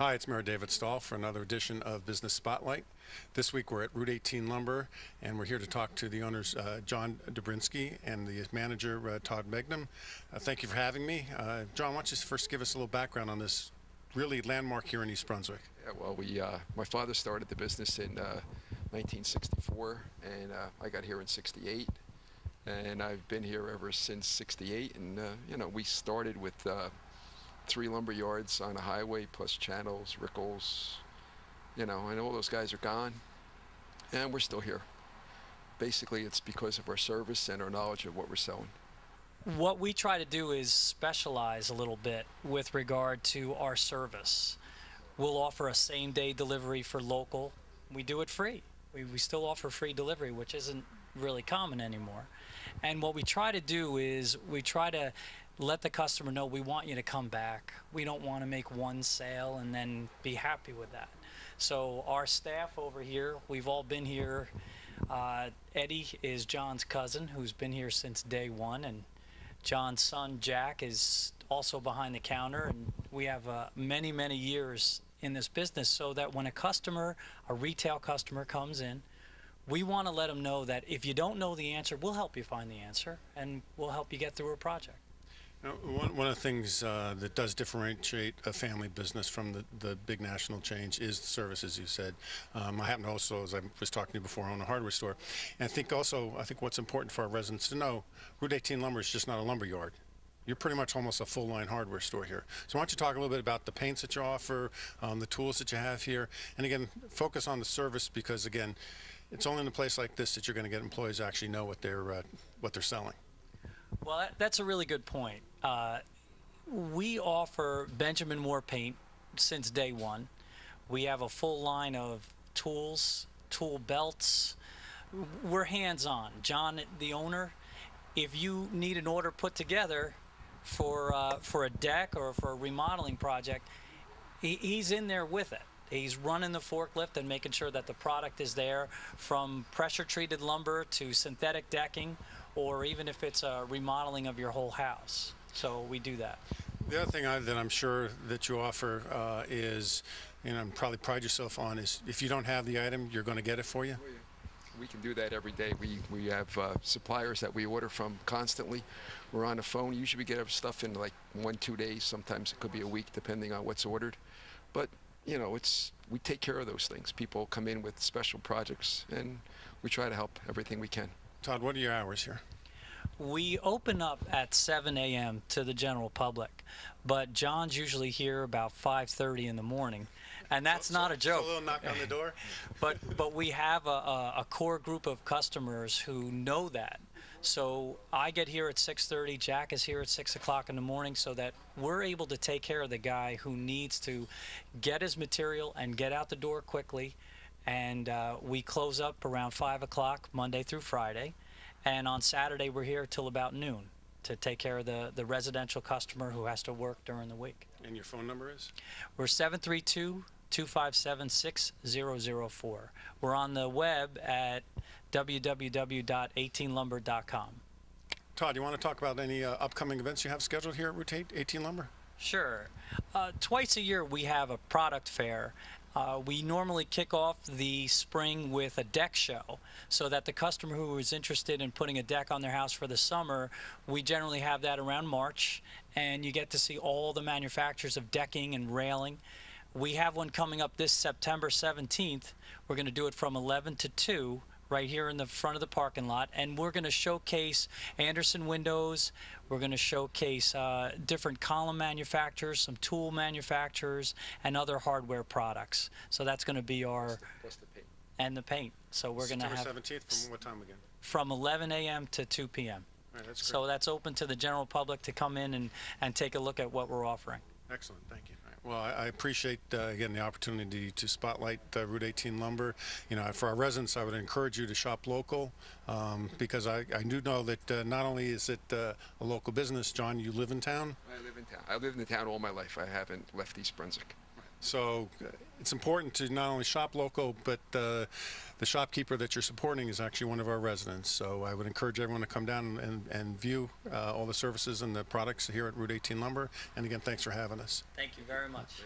Hi, it's Mayor David Stahl for another edition of Business Spotlight. This week we're at Route 18 Lumber, and we're here to talk to the owners, John Dobrinsky, and the manager, Todd Magnum. Thank you for having me. John, why don't you first give us a little background on this really landmark here in East Brunswick? Yeah, well, my father started the business in 1964, and I got here in '68, and I've been here ever since '68. And we started with 3 lumber yards on a highway, plus channels, rickles, and all those guys are gone, and we're still here. Basically, it's because of our service and our knowledge of what we're selling. What we try to do is specialize a little bit with regard to our service. We'll offer a same-day delivery for local. We do it free. We still offer free delivery, which isn't really common anymore. And what we try to do is we try to let the customer know we want you to come back. We don't want to make one sale and then be happy with that. So our staff over here, we've all been here. Eddie is John's cousin, who's been here since day one, and John's son Jack is also behind the counter, and we have many, many years in this business, so that when a retail customer comes in, we want to let them know that if you don't know the answer, we'll help you find the answer, and we'll help you get through a project. One of the things that does differentiate a family business from the big national change is the service, as you said. I happen to also, as I was talking to you before, own a hardware store. And I think what's important for our residents to know, Route 18 Lumber is just not a lumber yard. You're pretty much almost a full-line hardware store here. So why don't you talk a little bit about the paints that you offer, the tools that you have here, and again, focus on the service, because again, it's only in a place like this that you're going to get employees to actually know what they're selling. Well, that's a really good point. We offer Benjamin Moore paint since day one. We have a full line of tools, tool belts. We're hands-on. John, the owner, if you need an order put together for a deck or for a remodeling project, he's in there with it. He's running the forklift and making sure that the product is there, from pressure-treated lumber to synthetic decking, or even if it's a remodeling of your whole house. So we do that. The other thing that I'm sure that you offer is, and probably pride yourself on, is if you don't have the item, you're going to get it for you. We can do that every day. We have suppliers that we order from constantly. We're on the phone. Usually we get our stuff in like 1-2 days. Sometimes it could be a week, depending on what's ordered. But we take care of those things. People come in with special projects, and we try to help everything we can. Todd, what are your hours here? We open up at 7 a.m. to the general public, but John's usually here about 5:30 in the morning, and that's not a joke. A little knock on the door. But we have a core group of customers who know that. So I get here at 6:30. Jack is here at 6 o'clock in the morning, so that we're able to take care of the guy who needs to get his material and get out the door quickly. And we close up around 5 o'clock Monday through Friday. And on Saturday, we're here till about noon to take care of the residential customer who has to work during the week. And your phone number is? We're 732-257-6004. We're on the web at www.18lumber.com. Todd, you want to talk about any upcoming events you have scheduled here at Route 18 Lumber? Sure. Twice a year we have a product fair. We normally kick off the spring with a deck show, so that the customer who is interested in putting a deck on their house for the summer, we generally have that around March, and you get to see all the manufacturers of decking and railing. We have one coming up this September 17th. We're going to do it from 11 to 2 right here in the front of the parking lot, and we're going to showcase Anderson windows. We're going to showcase different column manufacturers, some tool manufacturers, and other hardware products. So that's going to be our Plus the paint. And the paint. So we're going to have September 17th from what time again? From 11 a.m. to 2 p.m. All right, that's great. So that's open to the general public to come in and take a look at what we're offering. Excellent, thank you. Well, I appreciate, again, the opportunity to spotlight Route 18 Lumber. For our residents, I would encourage you to shop local, because I do know that not only is it a local business. John, you live in town? I live in town. I lived in town all my life. I haven't left East Brunswick. So it's important to not only shop local, but the shopkeeper that you're supporting is actually one of our residents. So I would encourage everyone to come down and view all the services and the products here at Route 18 Lumber. And again, thanks for having us. Thank you very much.